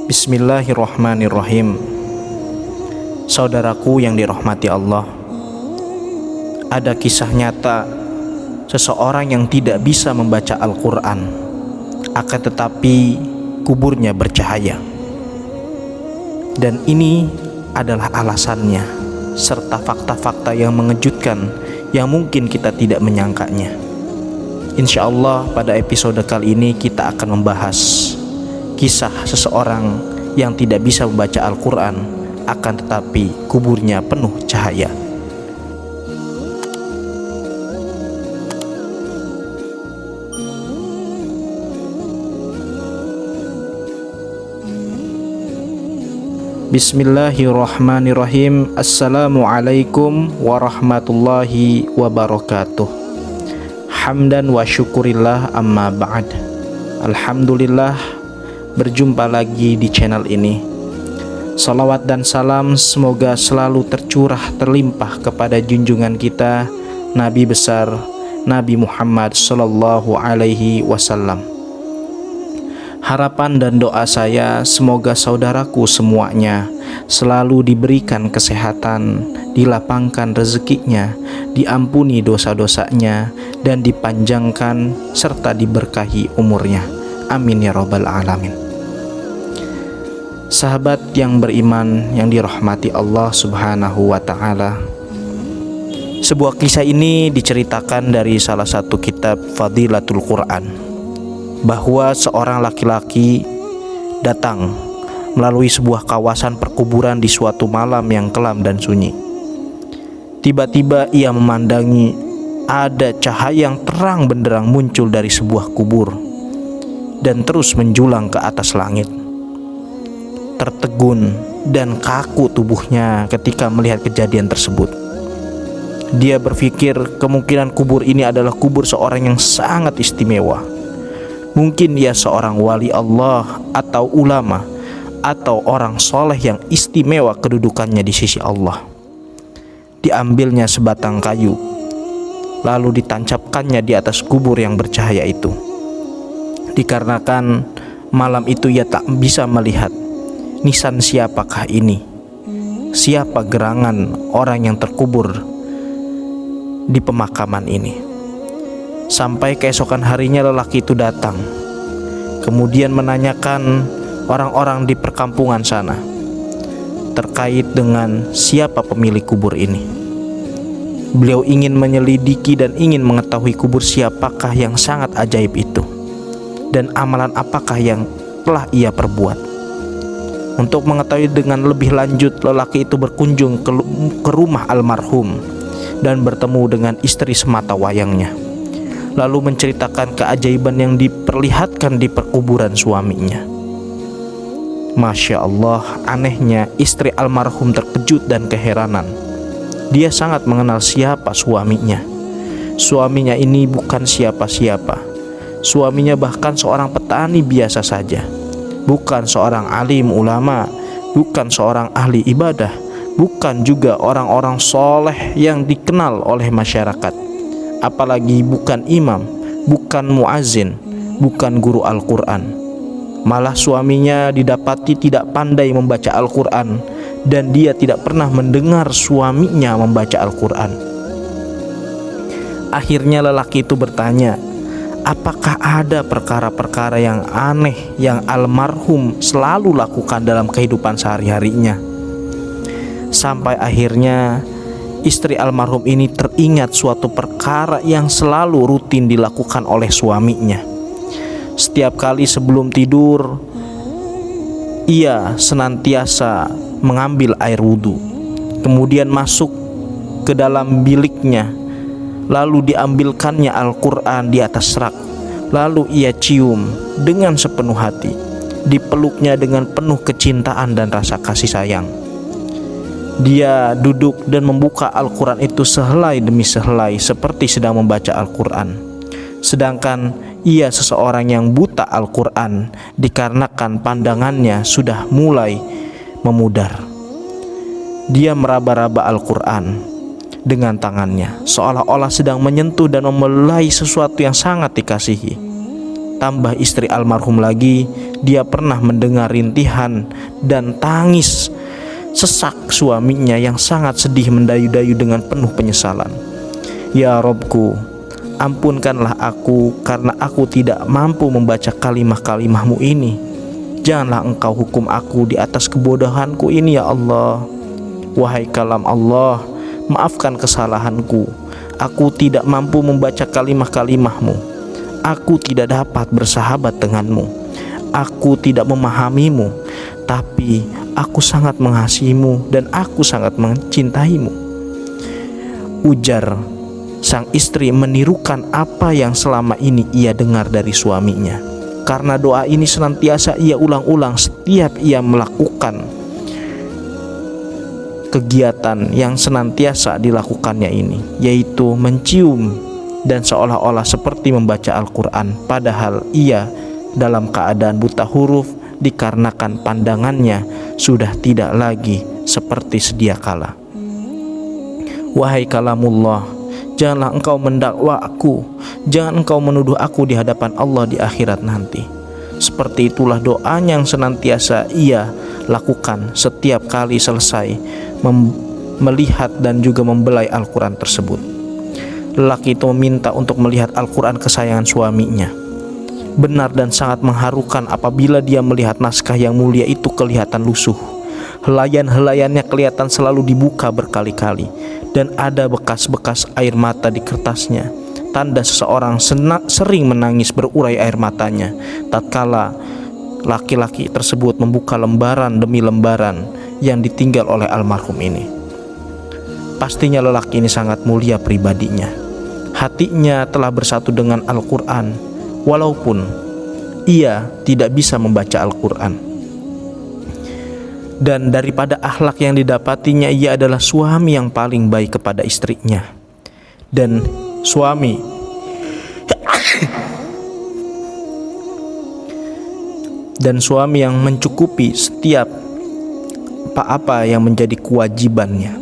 Bismillahirrahmanirrahim. Saudaraku yang dirahmati Allah, ada kisah nyata seseorang yang tidak bisa membaca Al-Quran, akan tetapi kuburnya bercahaya. Dan ini adalah alasannya, serta fakta-fakta yang mengejutkan yang mungkin kita tidak menyangkanya. Insya Allah pada episode kali ini kita akan membahas kisah seseorang yang tidak bisa membaca Al-Quran, akan tetapi kuburnya penuh cahaya. Bismillahirrahmanirrahim. Assalamualaikum warahmatullahi wabarakatuh. Hamdan wa syukurillah amma ba'd. Alhamdulillah, berjumpa lagi di channel ini. Salawat dan salam semoga selalu tercurah terlimpah kepada junjungan kita, Nabi besar Nabi Muhammad sallallahu alaihi wasallam. Harapan dan doa saya semoga saudaraku semuanya selalu diberikan kesehatan, dilapangkan rezekinya, diampuni dosa-dosanya, dan dipanjangkan serta diberkahi umurnya. Amin ya rabbal alamin. Sahabat yang beriman yang dirahmati Allah subhanahu wa ta'ala, sebuah kisah ini diceritakan dari salah satu kitab Fadilatul Quran, bahwa seorang laki-laki datang melalui sebuah kawasan perkuburan di suatu malam yang kelam dan sunyi. Tiba-tiba ia memandangi ada cahaya yang terang benderang muncul dari sebuah kubur dan terus menjulang ke atas langit. Tertegun dan kaku tubuhnya ketika melihat kejadian tersebut. Dia berpikir kemungkinan kubur ini adalah kubur seorang yang sangat istimewa. Mungkin ia seorang wali Allah atau ulama atau orang soleh yang istimewa kedudukannya di sisi Allah. Diambilnya sebatang kayu, lalu ditancapkannya di atas kubur yang bercahaya itu. Dikarenakan malam itu ia tak bisa melihat nisan siapakah ini, siapa gerangan orang yang terkubur di pemakaman ini. Sampai keesokan harinya lelaki itu datang, kemudian menanyakan orang-orang di perkampungan sana terkait dengan siapa pemilik kubur ini. Beliau ingin menyelidiki dan ingin mengetahui kubur siapakah yang sangat ajaib itu, dan amalan apakah yang telah ia perbuat. Untuk mengetahui dengan lebih lanjut, lelaki itu berkunjung ke rumah almarhum dan bertemu dengan istri semata wayangnya, lalu menceritakan keajaiban yang diperlihatkan di perkuburan suaminya. Masya Allah, anehnya istri almarhum terkejut dan keheranan. Dia sangat mengenal siapa suaminya. Suaminya ini bukan siapa-siapa. Suaminya bahkan seorang petani biasa saja, bukan seorang alim ulama, bukan seorang ahli ibadah, bukan juga orang-orang soleh yang dikenal oleh masyarakat, apalagi bukan imam, bukan muazzin, bukan guru Al-Quran. Malah suaminya didapati tidak pandai membaca Al-Quran, dan dia tidak pernah mendengar suaminya membaca Al-Quran. Akhirnya lelaki itu bertanya, apakah ada perkara-perkara yang aneh yang almarhum selalu lakukan dalam kehidupan sehari-harinya? Sampai akhirnya istri almarhum ini teringat suatu perkara yang selalu rutin dilakukan oleh suaminya. Setiap kali sebelum tidur, ia senantiasa mengambil air wudhu, kemudian masuk ke dalam biliknya, lalu diambilkannya Al-Quran di atas rak, lalu ia cium dengan sepenuh hati, dipeluknya dengan penuh kecintaan dan rasa kasih sayang. Dia duduk dan membuka Al-Quran itu sehelai demi sehelai seperti sedang membaca Al-Quran. Sedangkan ia seseorang yang buta Al-Quran dikarenakan pandangannya sudah mulai memudar. Dia meraba-raba Al-Quran dengan tangannya, seolah-olah sedang menyentuh dan memelai sesuatu yang sangat dikasihi. Tambah istri almarhum lagi Dia pernah mendengar rintihan dan tangis sesak suaminya yang sangat sedih mendayu-dayu dengan penuh penyesalan. Ya Robku, ampunkanlah aku karena aku tidak mampu membaca kalimah-kalimahmu ini. Janganlah engkau hukum aku di atas kebodohanku ini ya Allah. Wahai kalam Allah, maafkan kesalahanku. Aku tidak mampu membaca kalimah-kalimahmu. Aku tidak dapat bersahabat denganmu. Aku tidak memahamimu, tapi aku sangat mengasihimu dan aku sangat mencintaimu. Ujar sang istri menirukan apa yang selama ini ia dengar dari suaminya. Karena doa ini senantiasa ia ulang-ulang setiap ia melakukan kegiatan yang senantiasa dilakukannya ini, yaitu mencium dan seolah-olah seperti membaca Al-Quran, padahal ia dalam keadaan buta huruf dikarenakan pandangannya sudah tidak lagi seperti sedia kala. Wahai kalamullah, janganlah engkau mendakwa aku, jangan engkau menuduh aku di hadapan Allah di akhirat nanti. Seperti itulah doa yang senantiasa ia lakukan setiap kali selesai melihat dan juga membelai Al-Quran tersebut. Lelaki itu meminta untuk melihat Al-Quran kesayangan suaminya. Benar dan sangat mengharukan apabila dia melihat naskah yang mulia itu kelihatan lusuh. Helaian-helaiannya kelihatan selalu dibuka berkali-kali, dan ada bekas-bekas air mata di kertasnya, tanda seseorang sering menangis berurai air matanya tatkala laki-laki tersebut membuka lembaran demi lembaran yang ditinggal oleh almarhum ini. Pastinya lelaki ini sangat mulia pribadinya. Hatinya telah bersatu dengan Al-Quran, walaupun ia tidak bisa membaca Al-Quran. Dan daripada akhlak yang didapatinya, ia adalah suami yang paling baik kepada istrinya. Dan suami yang mencukupi setiap apa yang menjadi kewajibannya.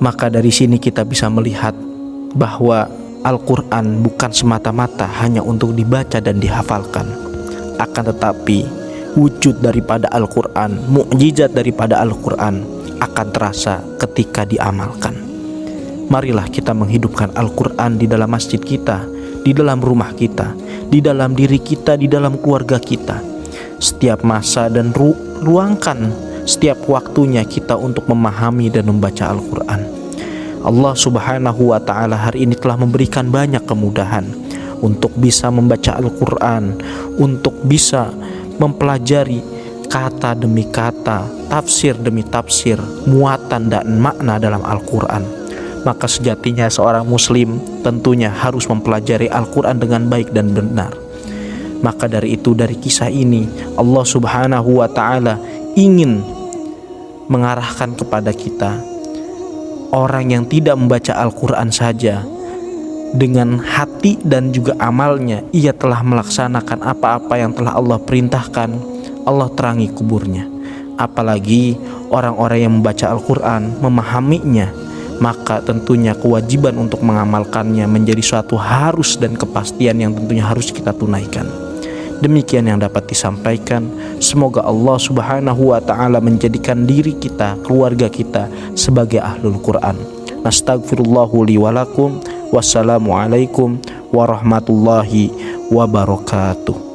Maka dari sini kita bisa melihat bahwa Al-Quran bukan semata-mata hanya untuk dibaca dan dihafalkan, akan tetapi wujud daripada Al-Quran, mukjizat daripada Al-Quran akan terasa ketika diamalkan. Marilah kita menghidupkan Al-Quran di dalam masjid kita, di dalam rumah kita, di dalam diri kita, di dalam keluarga kita. Setiap masa dan luangkan setiap waktunya kita untuk memahami dan membaca Al-Quran. Allah Subhanahu wa ta'ala hari ini telah memberikan banyak kemudahan untuk bisa membaca Al-Quran, untuk bisa mempelajari kata demi kata, tafsir demi tafsir, muatan dan makna dalam Al-Quran. Maka sejatinya seorang muslim tentunya harus mempelajari Al-Quran dengan baik dan benar. Maka dari itu, dari kisah ini Allah Subhanahu wa ta'ala ingin mengarahkan kepada kita, orang yang tidak membaca Al-Quran saja dengan hati dan juga amalnya, ia telah melaksanakan apa-apa yang telah Allah perintahkan, Allah terangi kuburnya. Apalagi orang-orang yang membaca Al-Quran, memahaminya, maka tentunya kewajiban untuk mengamalkannya menjadi suatu harus dan kepastian yang tentunya harus kita tunaikan. Demikian yang dapat disampaikan. Semoga Allah Subhanahu wa ta'ala menjadikan diri kita, keluarga kita sebagai ahlul Quran. Nastaghfirullahu li walakum. Wassalamualaikum warahmatullahi wabarakatuh.